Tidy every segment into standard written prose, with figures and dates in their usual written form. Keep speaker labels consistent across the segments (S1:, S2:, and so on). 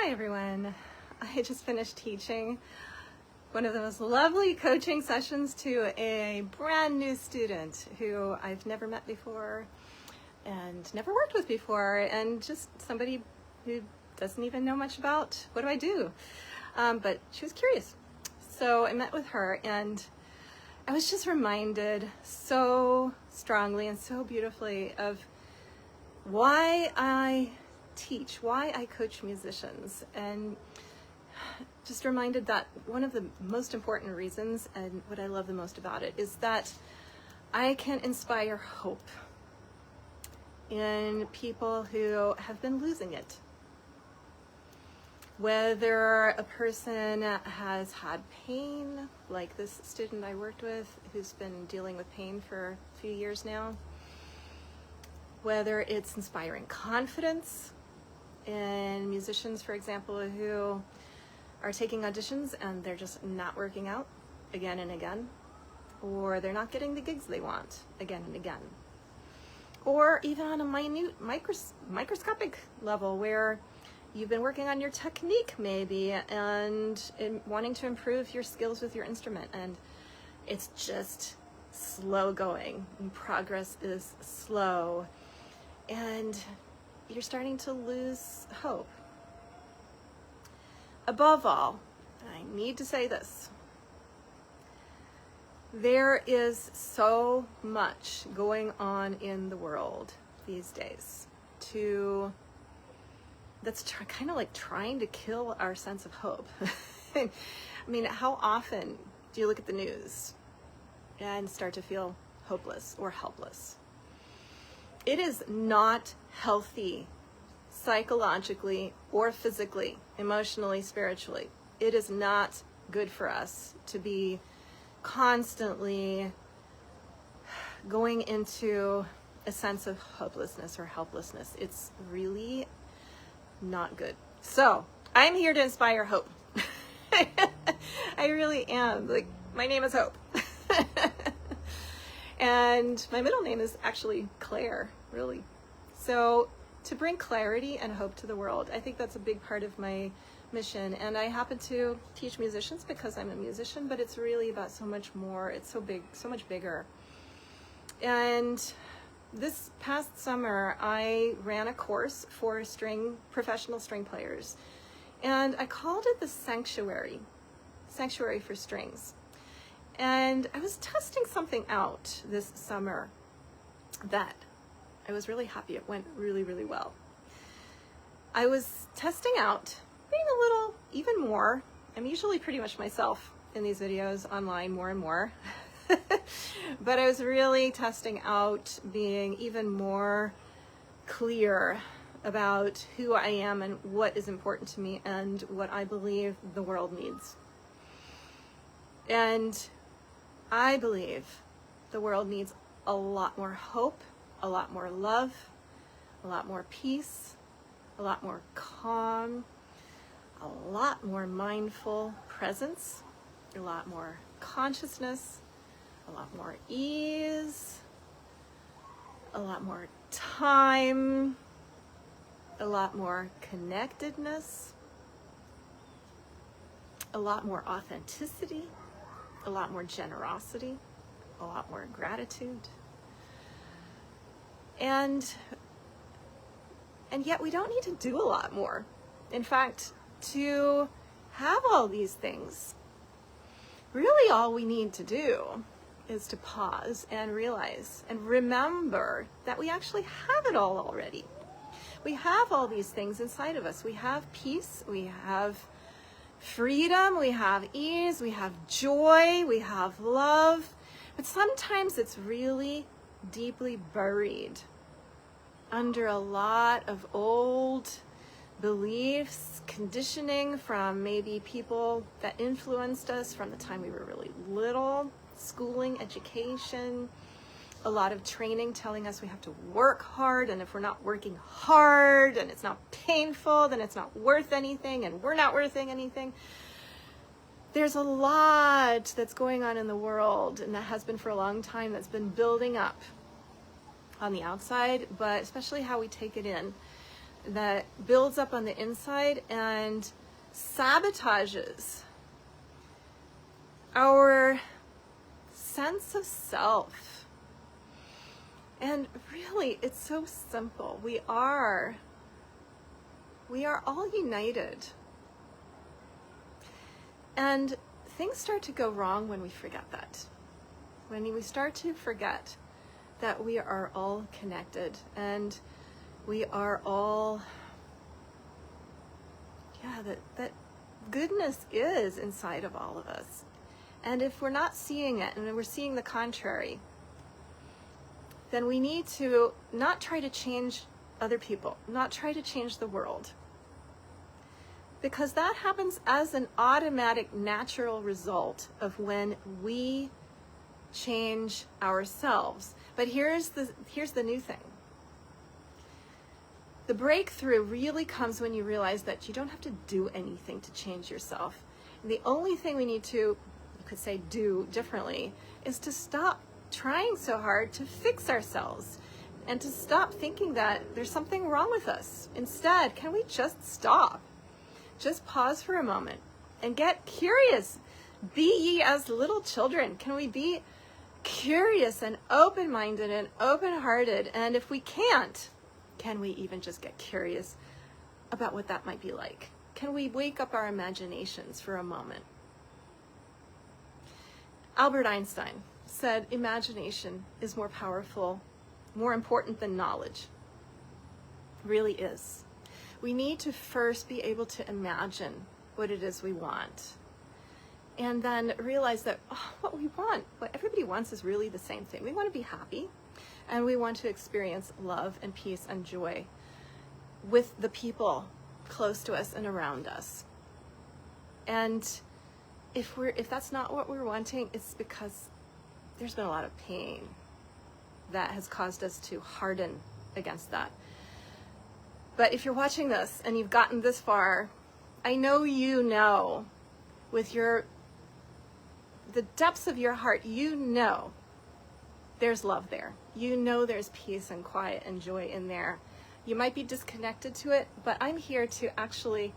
S1: Hi everyone. I just finished teaching one of the most lovely coaching sessions to a brand new student who I've never met before and never worked with before, and just somebody who doesn't even know much about what do I do. But she was curious. So I met with her and I was just reminded so strongly and so beautifully of why I teach, why I coach musicians, and just reminded that one of the most important reasons and what I love the most about it is that I can inspire hope in people who have been losing it. Whether a person has had pain, like this student I worked with who's been dealing with pain for a few years now, whether it's inspiring confidence in musicians, for example, who are taking auditions and they're just not working out again and again, or they're not getting the gigs they want again and again, or even on a minute microscopic level where you've been working on your technique maybe and wanting to improve your skills with your instrument, and it's just slow going and progress is slow and you're starting to lose hope. Above all, I need to say this, there is so much going on in the world these days that's kind of like trying to kill our sense of hope. I mean, how often do you look at the news and start to feel hopeless or helpless? It is not healthy psychologically or physically, emotionally, spiritually. It is not good for us to be constantly going into a sense of hopelessness or helplessness. It's really not good. So I'm here to inspire hope. I really am. Like, my name is Hope. And my middle name is actually Claire, really. So to bring clarity and hope to the world, I think that's a big part of my mission. And I happen to teach musicians because I'm a musician, but it's really about so much more. It's so big, so much bigger. And this past summer, I ran a course for professional string players. And I called it the Sanctuary for Strings. And I was testing something out this summer that I was really happy. It went really, really well. I was testing out being a little, even more. I'm usually pretty much myself in these videos online more and more. But I was really testing out being even more clear about who I am and what is important to me and what I believe the world needs. And I believe the world needs a lot more hope, a lot more love, a lot more peace, a lot more calm, a lot more mindful presence, a lot more consciousness, a lot more ease, a lot more time, a lot more connectedness, a lot more authenticity, a lot more generosity, a lot more gratitude. And yet we don't need to do a lot more. In fact, to have all these things, really all we need to do is to pause and realize and remember that we actually have it all already. We have all these things inside of us. We have peace, we have freedom, we have ease, we have joy, we have love. But sometimes it's really deeply buried under a lot of old beliefs, conditioning from maybe people that influenced us from the time we were really little, schooling, education, a lot of training telling us we have to work hard, and if we're not working hard and it's not painful, then it's not worth anything, and we're not worth anything. There's a lot that's going on in the world, and that has been for a long time, that's been building up on the outside, but especially how we take it in. that builds up on the inside and sabotages our sense of self. And really, it's so simple. We are all united. And things start to go wrong when we forget that. When we start to forget that we are all connected and we are all, that goodness is inside of all of us. And if we're not seeing it and we're seeing the contrary, then we need to not try to change other people, not try to change the world. Because that happens as an automatic, natural result of when we change ourselves. But here's the new thing. The breakthrough really comes when you realize that you don't have to do anything to change yourself. And the only thing we need to, you could say, do differently is to stop trying so hard to fix ourselves and to stop thinking that there's something wrong with us. Instead, can we just stop? Just pause for a moment and get curious. Be ye as little children. Can we be curious and open-minded and open-hearted? And if we can't, can we even just get curious about what that might be like? Can we wake up our imaginations for a moment? Albert Einstein said imagination is more powerful, more important than knowledge. It really is. We need to first be able to imagine what it is we want. And then realize that what we want, what everybody wants is really the same thing. We want to be happy, and we want to experience love and peace and joy with the people close to us and around us. And if that's not what we're wanting, it's because there's been a lot of pain that has caused us to harden against that. But if you're watching this and you've gotten this far, I know you know with the depths of your heart, you know there's love there. You know there's peace and quiet and joy in there. You might be disconnected to it, but I'm here to actually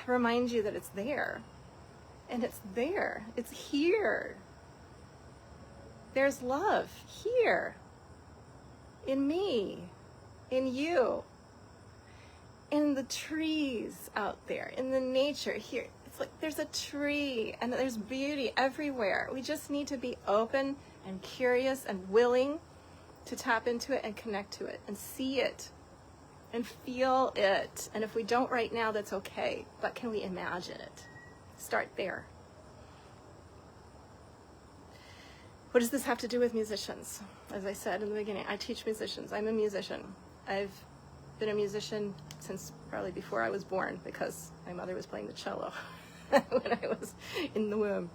S1: remind you that it's there. And it's there. It's here. There's love here. In me. In you. In the trees out there. In the nature here. It's like there's a tree and there's beauty everywhere. We just need to be open and curious and willing to tap into it and connect to it and see it and feel it. And if we don't right now, that's okay. But can we imagine it? Start there. What does this have to do with musicians? As I said in the beginning, I teach musicians. I'm a musician. I've been a musician since probably before I was born because my mother was playing the cello when I was in the womb,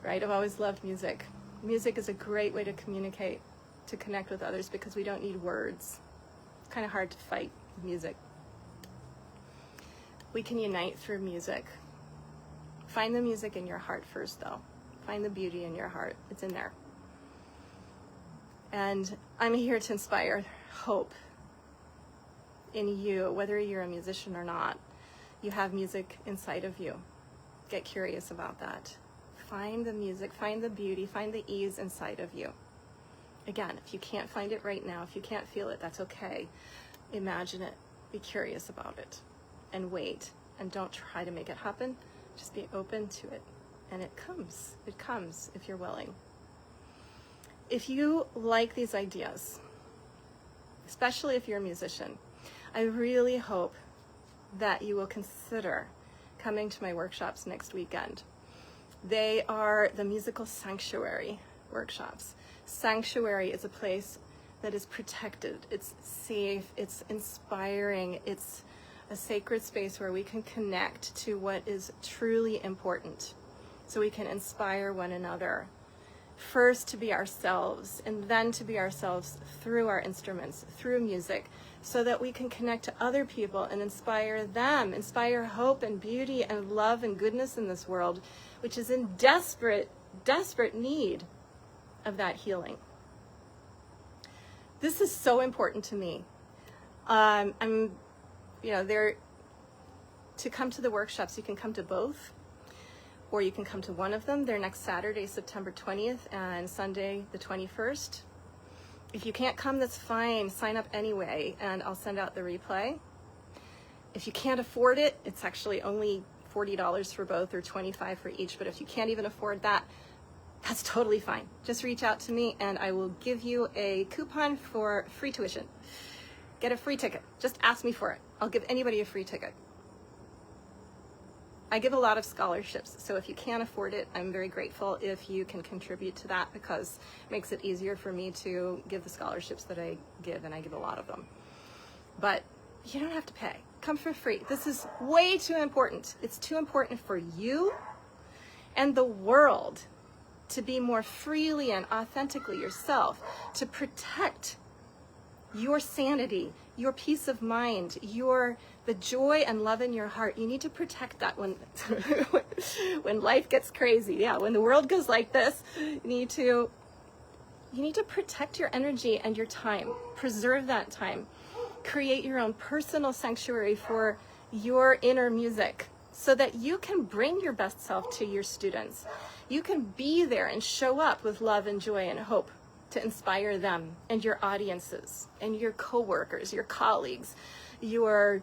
S1: right? I've always loved music. Music is a great way to communicate, to connect with others because we don't need words. It's kind of hard to fight music. We can unite through music. Find the music in your heart first, though. Find the beauty in your heart. It's in there. And I'm here to inspire hope in you, whether you're a musician or not. You have music inside of you. Get curious about that. Find the music, find the beauty, find the ease inside of you. Again, if you can't find it right now, if you can't feel it, that's okay. Imagine it, be curious about it, and wait. And don't try to make it happen. Just be open to it. And it comes if you're willing. If you like these ideas, especially if you're a musician, I really hope that you will consider coming to my workshops next weekend. They are the Musical Sanctuary workshops. Sanctuary is a place that is protected, it's safe, it's inspiring, it's a sacred space where we can connect to what is truly important. So we can inspire one another. First to be ourselves, and then to be ourselves through our instruments, through music, so that we can connect to other people and inspire them, inspire hope and beauty and love and goodness in this world, which is in desperate, desperate need of that healing. This is so important to me. To come to the workshops, you can come to both, or you can come to one of them. They're next Saturday, September 20th, and Sunday, the 21st. If you can't come, that's fine. Sign up anyway, and I'll send out the replay. If you can't afford it, it's actually only $40 for both, or $25 for each. But if you can't even afford that, that's totally fine. Just reach out to me, and I will give you a coupon for free tuition. Get a free ticket. Just ask me for it. I'll give anybody a free ticket. I give a lot of scholarships, so if you can't afford it, I'm very grateful if you can contribute to that, because it makes it easier for me to give the scholarships that I give, and I give a lot of them. But you don't have to pay. Come for free. This is way too important. It's too important for you and the world to be more freely and authentically yourself, to protect your sanity, your peace of mind, the joy and love in your heart. You need to protect that when when life gets crazy. Yeah, when the world goes like this, you need to protect your energy and your time. Preserve that time. Create your own personal sanctuary for your inner music, so that you can bring your best self to your students. You can be there and show up with love and joy and hope to inspire them and your audiences and your coworkers, your colleagues, the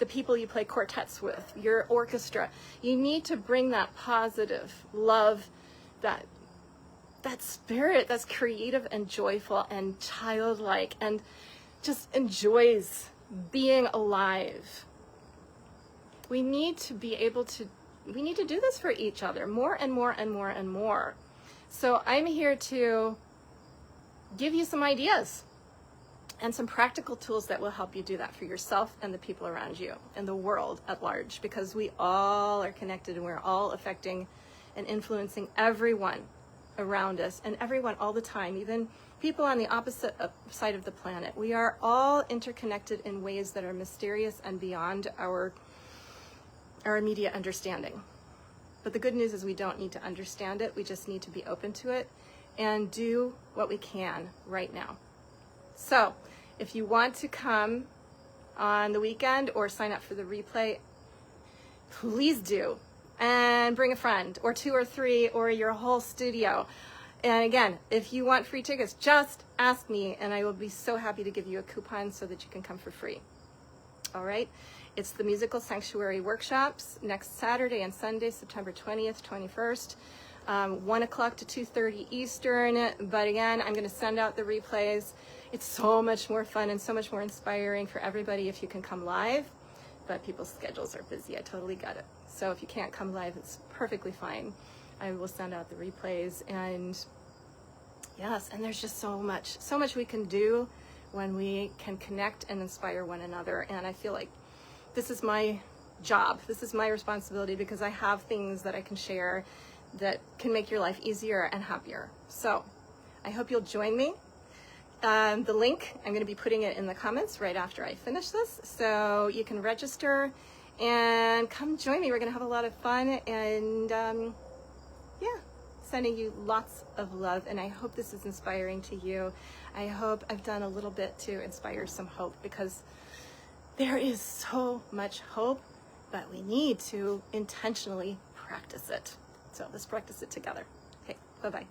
S1: people you play quartets with, your orchestra. You need to bring that positive love, that spirit that's creative and joyful and childlike and just enjoys being alive. We need to do this for each other more and more and more and more. So I'm here to give you some ideas and some practical tools that will help you do that for yourself and the people around you and the world at large, because we all are connected and we're all affecting and influencing everyone around us and everyone all the time, even people on the opposite side of the planet. We are all interconnected in ways that are mysterious and beyond our immediate understanding. But the good news is we don't need to understand it. We just need to be open to it and do what we can right now. So if you want to come on the weekend or sign up for the replay, please do. And bring a friend or two or three or your whole studio. And again, if you want free tickets, just ask me and I will be so happy to give you a coupon so that you can come for free. All right? It's the Musical Sanctuary workshops next Saturday and Sunday, September 20th, 21st. 1 o'clock to 2:30 Eastern. But again, I'm going to send out the replays. It's so much more fun and so much more inspiring for everybody if you can come live, but people's schedules are busy. I totally get it. So if you can't come live, it's perfectly fine. I will send out the replays. And yes, and there's just so much we can do when we can connect and inspire one another. And I feel like this is my job. This is my responsibility, because I have things that I can share that can make your life easier and happier. So I hope you'll join me. The link, I'm going to be putting it in the comments right after I finish this, so you can register and come join me. We're going to have a lot of fun, and yeah, sending you lots of love, and I hope this is inspiring to you. I hope I've done a little bit to inspire some hope, because there is so much hope, but we need to intentionally practice it. So let's practice it together. Okay, bye-bye.